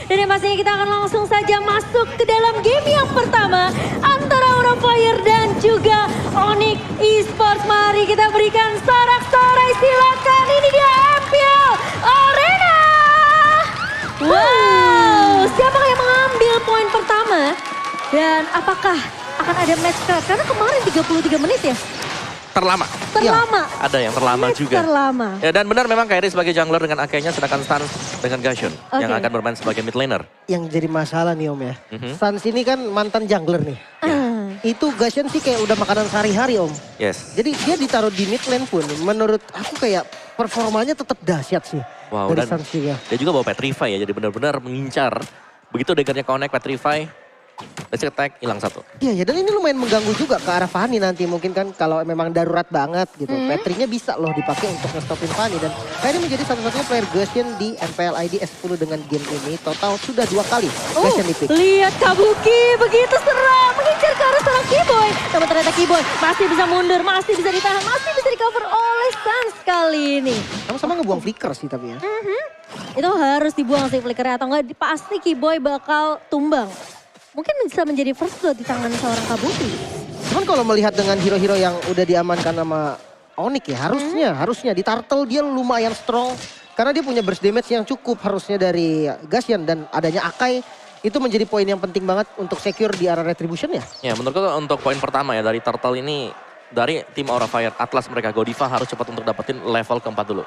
Dan yang pastinya kita akan langsung saja masuk ke dalam game yang pertama antara Aura Fire dan juga Onyx Esports. Mari kita berikan sorak-sorai, silakan. Ini dia MPL Arena. Wow, siapa yang mengambil poin pertama? Dan apakah akan ada match cut? Karena kemarin 33 menit ya. Terlama. Terlama. Ya, ada yang terlama match juga. Terlama. Ya, dan benar memang Kairi sebagai jungler dengan Akainya sedangkan Stans dengan Gashion yang akan bermain sebagai mid laner. Yang jadi masalah nih Om ya. Stans ini kan mantan jungler nih. Itu Gashion sih kayak udah makanan sehari-hari Om. Yes. Jadi dia ditaruh di mid lane pun menurut aku kayak performanya tetap dahsyat sih. Wow, dari dan Stans juga. dia juga bawa Petrify ya, jadi benar-benar mengincar. Begitu daggernya connect Petrify, let's attack, hilang satu. Iya ya, dan ini lumayan mengganggu juga ke arah Fanny nanti mungkin kan kalau memang darurat banget gitu. Petrinya bisa loh dipakai untuk nge-stopin Fanny dan ini menjadi satu-satunya player Gashion di MPL ID S10 dengan game ini. Total sudah 2 kali Gashion di-pick. Lihat Kabuki begitu serang mengincar ke arah seorang Keyboy. Namun ternyata Keyboy masih bisa mundur, masih bisa ditahan, masih bisa di-cover oleh Stans kali ini. Sama-sama ngebuang flicker sih tapi ya. Itu harus dibuang sih flickernya atau enggak pasti Keyboy bakal tumbang. Mungkin bisa menjadi first blood di tangan seorang Kabuki. Cuman kalau melihat dengan hero-hero yang udah diamankan sama Onyx ya, harusnya di Turtle dia lumayan strong. Karena dia punya burst damage yang cukup harusnya dari Gashion dan adanya Akai itu menjadi poin yang penting banget untuk secure di arah retribution ya. Ya, menurutku untuk poin pertama ya dari Turtle ini, dari tim Aura Fire Atlas mereka Godiva harus cepat untuk dapetin level keempat dulu.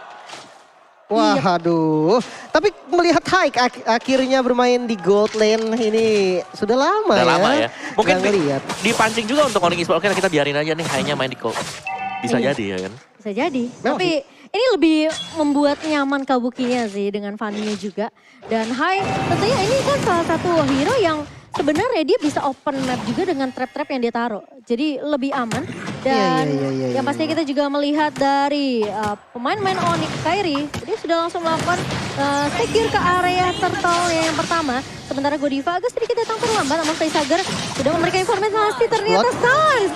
Wah, aduh. Tapi melihat Haik akhirnya bermain di gold lane ini sudah lama Udah ya. lama ya. Mungkin ngelihat. dipancing juga untuk Onyx Esports. Oke, kita biarin aja nih Hai-nya main di gold. Bisa jadi ya kan. Bisa jadi. Memang Tapi ini lebih membuat nyaman Kabukinya sih dengan Fanny-nya juga. Dan Hai tentunya ini kan salah satu hero yang sebenarnya dia bisa open map juga dengan trap-trap yang dia taruh. Jadi lebih aman. Dan Iya, yang pastinya kita juga melihat dari pemain-pemain Onyx Kairi. Dia sudah langsung melakukan secure ke area turtle yang pertama. Sementara Godiva agak sedikit datang terlambat. Namun Facehugger sudah memberikan informasi ternyata Stans.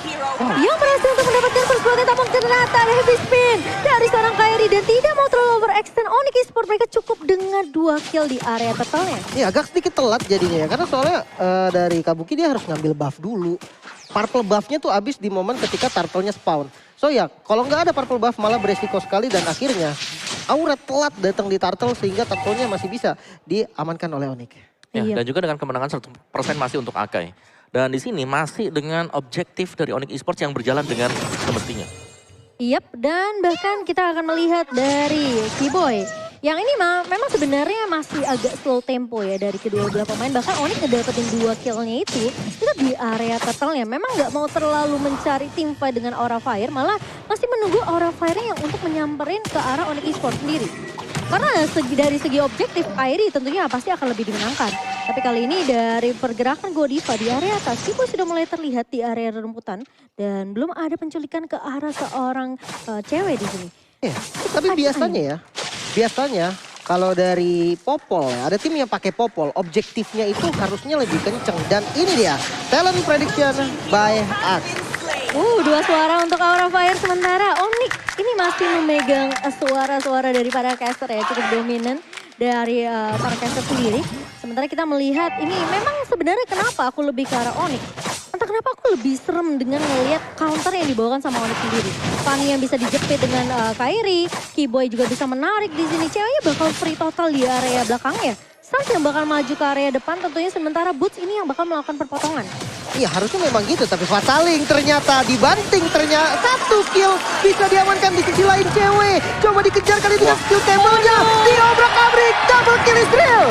Yang berhasil untuk mendapatkan first blood. Namun ternyata ada heavy spin dari seorang Kairi. Dan tidak mau terlalu overextend Onyx Esports. Mereka cukup dengan 2 kill di area turtle-nya. Iya agak sedikit telat jadinya ya. Karena soalnya dari Kabuki dia harus ngambil buff dulu. Purple buff-nya tuh habis di momen ketika turtle-nya spawn. So ya kalau nggak ada purple buff malah beresiko sekali dan akhirnya Aura telat datang di turtle sehingga turtle-nya masih bisa diamankan oleh Onyx. Ya, Iya. dan juga dengan kemenangan 100% masih untuk Akai. Dan di sini masih dengan objektif dari Onyx Esports yang berjalan dengan semestinya. Yap, dan bahkan kita akan melihat dari Keyboy. Yang ini memang sebenarnya masih agak slow tempo ya dari kedua belah pemain. Bahkan Onyx ngedapetin 2 kill-nya itu di area turtle-nya. Memang nggak mau terlalu mencari tim fight dengan Aura Fire. Malah masih menunggu Aura Fire yang untuk menyamperin ke arah Onyx Esports sendiri. Karena dari segi objektif, Kairi tentunya pasti akan lebih dimenangkan. Tapi kali ini dari pergerakan Godiva di area atas, Keyboy sudah mulai terlihat di area rumputan. Dan belum ada penculikan ke arah seorang cewek di sini. Iya, tapi biasanya kalau dari Popol ya, ada tim yang pakai Popol, objektifnya itu harusnya lebih kenceng. Dan ini dia, talent prediction by Axe. 2 suara untuk Aura Fire, sementara Onyx ini masih memegang suara-suara dari para caster ya, cukup dominan dari para caster sendiri. Sementara kita melihat ini memang sebenarnya kenapa aku lebih ke arah Onyx. Entah kenapa aku lebih serem dengan melihat counter yang dibawakan sama Onyx sendiri. Fanny yang bisa dijepit dengan Kairi, Keyboy juga bisa menarik di sini. Ceweknya bakal free total di area belakangnya. Stans yang bakal maju ke area depan tentunya, sementara Boots ini yang bakal melakukan perpotongan. Iya harusnya memang gitu, tapi Fataling ternyata dibanting, ternyata 1 kill bisa diamankan di sisi lain cewek. Coba dikejar kali dengan skill table-nya, diobrak-abrik, double kill Israel.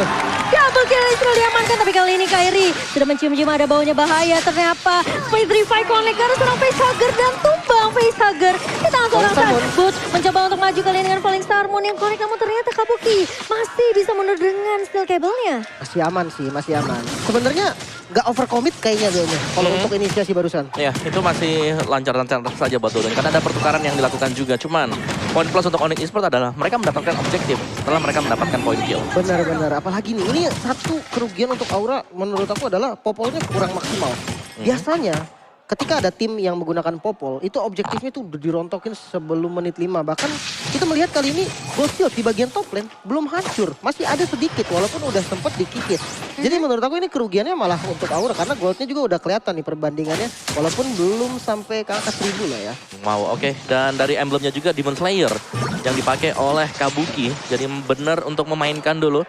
Double kill Israel diamankan, tapi kali ini Kairi sudah mencium-cium ada baunya bahaya. Ternyata Petrify connect karena seorang Facehugger dan tumbang Facehugger. Kita langsung Stans. Boots mencoba untuk maju kali ini dengan Falling Star Moon yang connect, namun ternyata Kabuki masih bisa mundur dengan skill cable-nya. Masih aman sih, masih aman. Sebenarnya nggak overcommit kayaknya dia kalau untuk inisiasi barusan. Ya, itu masih lancar-lancar saja buat Dodon. Karena ada pertukaran yang dilakukan juga. Cuman, poin plus untuk Onyx Esports adalah mereka mendapatkan objektif setelah mereka mendapatkan poin kill. Benar-benar, apalagi nih, ini satu kerugian untuk Aura menurut aku adalah Popolnya kurang maksimal. Biasanya ketika ada tim yang menggunakan popol, itu objektifnya tuh udah dirontokin sebelum menit 5. Bahkan kita melihat kali ini Ghost Shield di bagian top lane belum hancur. Masih ada sedikit walaupun udah sempet dikikis. Jadi menurut aku ini kerugiannya malah untuk Aura. Karena goldnya juga udah kelihatan nih perbandingannya. Walaupun belum sampai ke angka 1000 lah ya. Wow, oke. Dan dari emblemnya juga Demon Slayer yang dipakai oleh Kabuki. Jadi benar untuk memainkan dulu.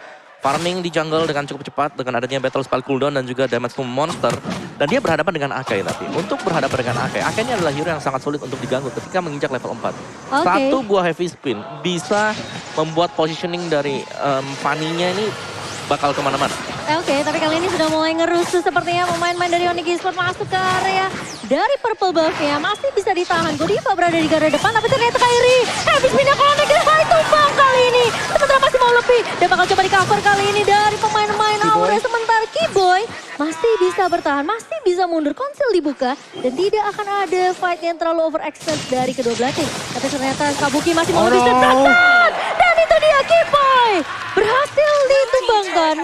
Farming di jungle dengan cukup cepat dengan adanya battle spell cooldown dan juga damage to monster. Dan dia berhadapan dengan Akai tapi. Untuk berhadapan dengan Akai, Akai ini adalah hero yang sangat sulit untuk diganggu ketika menginjak level 4. Satu buah heavy spin bisa membuat positioning dari Fanny-nya ini bakal kemana-mana. Oke, tapi kali ini sudah mulai ngerusuh sepertinya pemain-pemain dari Onyx Esports masuk ke area dari purple buff-nya. Masih bisa ditahan. Godiva berada di garda depan, tapi ternyata Kairi habis pindah connect dan Hai tumbang kali ini. Sementara masih mau lebih dan bakal coba di cover kali ini dari pemain-pemain Aura. Sementara Kiboy masih bisa bertahan, masih bisa mundur. Konsel dibuka dan tidak akan ada fight yang terlalu overextend dari kedua belah tim. Tapi ternyata Kabuki masih mau lebih setekan. Dan itu dia Kiboy berhasil ditumbangkan.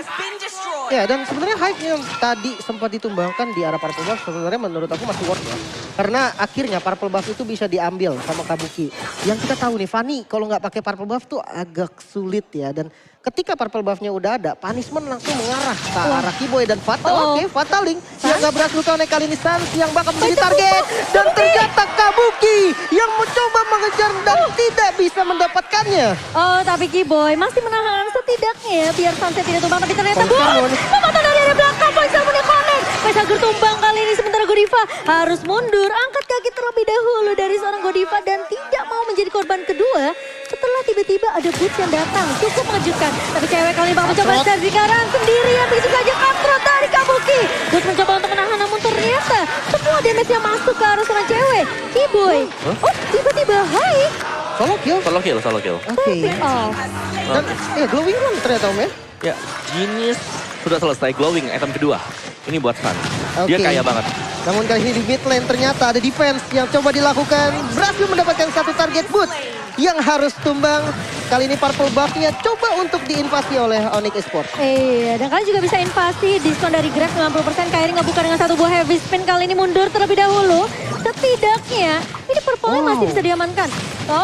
Ya, dan sebenarnya hype yang tadi sempat ditumbangkan di arah Purple Buff sebenarnya menurut aku masih worth ya. Karena akhirnya Purple Buff itu bisa diambil sama Kabuki. Yang kita tahu nih, Fanny kalau nggak pakai Purple Buff tuh agak sulit ya. Dan ketika Purple Buff-nya udah ada, punishment langsung mengarah ke arah Kiboy dan Fatal. Oke, Fataling yang nggak berhasil connect kali ini Sans yang bakal menjadi target. Dan ternyata Kabuki yang mencoba mengejar dan tidak bisa mendapatkannya. Oh, tapi Kiboy masih menahan setidaknya biar Sunset tidak tumbang. Tapi ternyata memotong dari area belakang. Faisal punya connect. Faisal tumbang kali ini sementara Godiva harus mundur. Angkat kaki terlebih dahulu dari seorang Godiva dan tidak mau menjadi korban kedua. Setelah tiba-tiba ada Boots yang datang. Cukup mengejutkan. Tapi cewek kali ini bakal mencoba dari Karan sendirian. Begitu saja Katrot dari Kabuki. Boots mencoba untuk menahan namun ternyata semua damage yang masuk ke arah seorang cewek. Kiboy. Oh, tiba-tiba hai. Solo kill. Solo kill. Oke. Dan glowing run ternyata Om ya. Ya, Genius sudah selesai glowing item kedua. Ini buat Sun. Dia kaya banget. Namun kali ini di mid lane ternyata ada defense yang coba dilakukan. Berhasil mendapatkan satu target Boots yang harus tumbang. Kali ini Purple Buff-nya coba untuk diinvasi oleh Onyx Esports. Iya, dan kalian juga bisa invasi. Diskon dari Grab 90%. Kairi ngebuka dengan satu buah heavy spin. Kali ini mundur terlebih dahulu. Setidaknya ini purple masih bisa diamankan.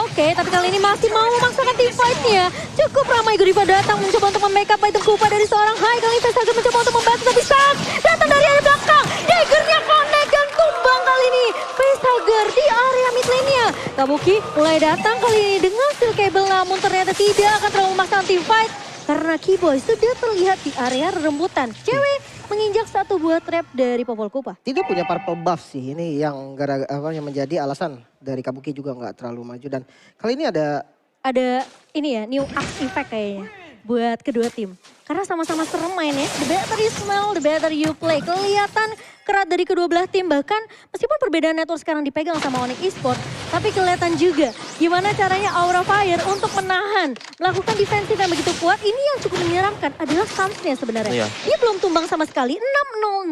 Oke, tapi kali ini masih mau memaksakan team fight-nya. Cukup ramai Godiva datang mencoba untuk membackup item Kupa dari seorang Hai. Kali ini Faisal mencoba untuk membantu tapi Sans datang dari area belakang. Daggernya connect dan tumbang kali ini. Faisal di area mid lane-nya. Kabuki mulai datang kali ini dengan steel cable namun ternyata tidak akan terlalu memaksakan team fight. Karena Kiboy sudah terlihat di area rembutan. Cewek menginjak satu buah trap dari Popol Kupa. Tidak punya Purple Buff sih, ini yang yang menjadi alasan dari Kabuki juga nggak terlalu maju. Dan kali ini ada ini ya, new axe effect kayaknya buat kedua tim. Karena sama-sama serem mainnya, the better you smell, the better you play. Kelihatan kerat dari kedua belah tim, bahkan meskipun perbedaan network sekarang dipegang sama Onyx Esports, tapi kelihatan juga gimana caranya Aura Fire untuk menahan, melakukan defensif yang begitu kuat. Ini yang cukup menyeramkan adalah Sans-nya sebenarnya. Iya. Dia belum tumbang sama sekali, 6-0-0.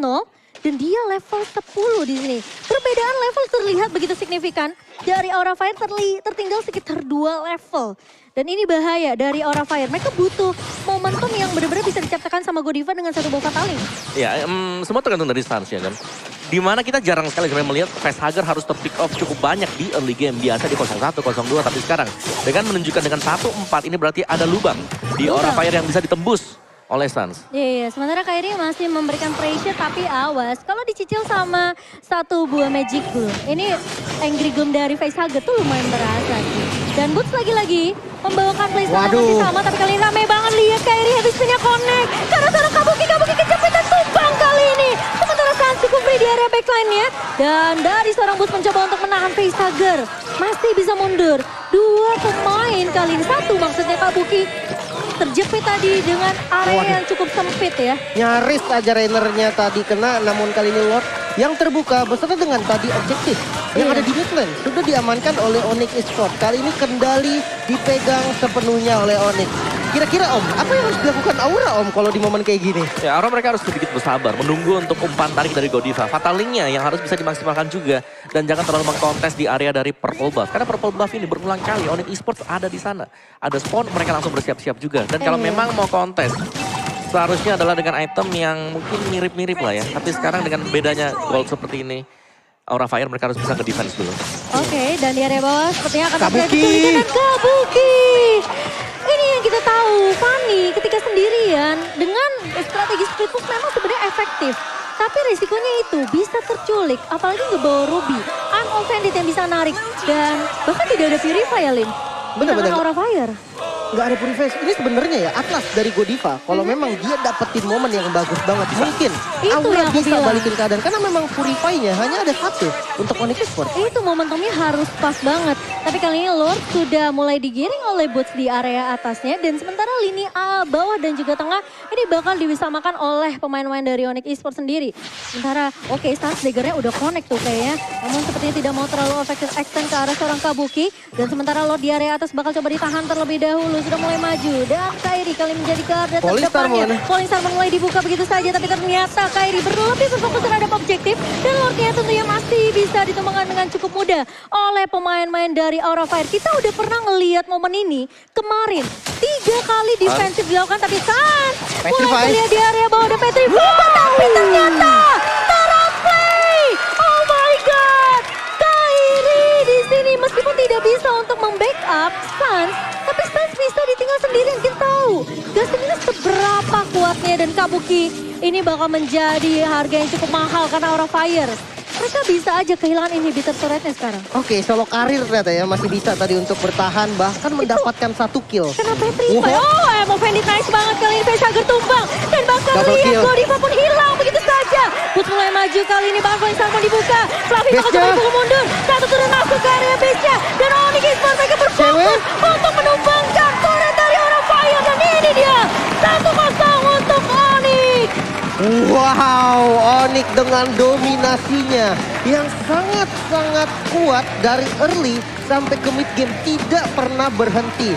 Dan dia level 10 di sini. Perbedaan level terlihat begitu signifikan. Dari Aura Fire tertinggal sekitar 2 level. Dan ini bahaya dari Aura Fire. Mereka butuh momentum yang benar-benar bisa diciptakan sama Godiva dengan satu buah Fataling. Ya, semua tergantung dari stance ya kan. Dimana kita jarang sekali melihat Facehugger harus terpick off cukup banyak di early game. Biasa di 0-1, 0-2, tapi sekarang dengan menunjukkan dengan 1-4 ini berarti ada lubang di Aura Fire yang bisa ditembus oleh Sans. Iya, sementara Kairi masih memberikan pressure tapi awas. Kalau dicicil sama satu buah Magic Gloom, ini Angry Gloom dari Facehugger tuh lumayan berasa sih. Dan Boots lagi-lagi membawakan playstyle yang masih sama, tapi kali ini rame banget lihat Kairi habis punya connect. Karena seorang Kabuki kejepit dan tumbang kali ini. Sementara Sans cukup free di area backline-nya. Dan dari seorang Boots mencoba untuk menahan Facehugger. Masih bisa mundur. Dua pemain kali ini, satu maksudnya Kabuki. Terjepit tadi dengan area yang cukup sempit ya. Nyaris aja Rainernya tadi kena, namun kali ini Lord yang terbuka beserta dengan tadi objektif yang ada di mid lane sudah diamankan oleh Onyx Esports. Kali ini kendali dipegang sepenuhnya oleh Onyx. Kira-kira Om, apa yang harus dilakukan Aura Om kalau di momen kayak gini? Ya, Aura mereka harus sedikit bersabar, menunggu untuk umpan tarik dari Godiva. Fatalingnya yang harus bisa dimaksimalkan juga. Dan jangan terlalu mengkontes di area dari Purple Buff. Karena Purple Buff ini berulang kali Onyx Esports ada di sana. Ada spawn, mereka langsung bersiap-siap juga. Dan kalau memang mau kontes, seharusnya adalah dengan item yang mungkin mirip-mirip lah ya. Tapi sekarang dengan bedanya gold seperti ini, Aura Fire mereka harus bisa nge-defense dulu. Oke, dan di area bawah sepertinya akan terjadi Kabuki. kesulitan dan Kabuki. Ini yang kita tahu, Fanny ketika sendirian dengan strategi split push memang sebenarnya efektif. Tapi risikonya itu bisa terculik, apalagi ngebawa Ruby. Unoffended yang bisa narik dan bahkan tidak ada Purify ya Lin. Bener-bener. Dengan Aura Fire. Nggak ada purifier. Ini sebenarnya ya Atlas dari Godiva. Kalau memang dia dapetin momen yang bagus banget. Mungkin Itu Aura yang aku bisa bilang. balikin keadaan. Karena memang purify-nya hanya ada satu untuk Onyx Esports. Itu momentumnya harus pas banget. Tapi kali ini Lord sudah mulai digiring oleh bots di area atasnya. Dan sementara lini bawah dan juga tengah ini bakal diwisamakan oleh pemain-pemain dari Onyx Esports sendiri. Sementara oke Stance Dagger-nya udah connect tuh kayaknya. Namun sepertinya tidak mau terlalu effective extend ke arah seorang Kabuki. Dan sementara Lord di area atas bakal coba ditahan terlebih dahulu. Sudah mulai maju. Dan Kairi kali menjadi garda Polystar terdepannya. Polystar mulai dibuka begitu saja. Tapi ternyata Kairi berlebih berfokus terhadap objektif. Dan Lordnya tentunya masih bisa ditumbangkan dengan cukup mudah oleh pemain-main dari Aura Fire. Kita udah pernah ngelihat momen ini kemarin. 3 kali defensif dilakukan tapi Sans mulai Petrify. terlihat di area bawah ada Petrify. Tapi ternyata terplay. Oh my god. Kairi di sini meskipun tidak bisa untuk membackup Sans, tapi Sans bisa ditinggal sendirian. Kita tahu Dustin ini seberapa kuatnya dan Kabuki ini bakal menjadi harga yang cukup mahal karena Aura Fire. Mereka bisa aja kehilangan inhibitor turretnya sekarang. Oke, solo karir ternyata ya masih bisa tadi untuk bertahan bahkan mendapatkan 1 kill. Kena Petrify. Oh, Unoffended nice banget kali ini. Facehugger tumbang. Dan bahkan Double lihat kill. Godiva pun hilang begitu saja. Puts mulai maju kali ini. Bahkan Polystar mau dibuka. Fluffy bakal Base-nya. coba dipukul mundur. Satu turun masuk ke area base-nya. Dan Onyx Esports mereka berfokus Cewek. untuk menumbangkan turret dari Aura Fire. Dan ini dia. 1-0 untuk Onyx. Wow, Onyx dengan dominasinya yang sangat-sangat kuat dari early sampai ke mid game tidak pernah berhenti.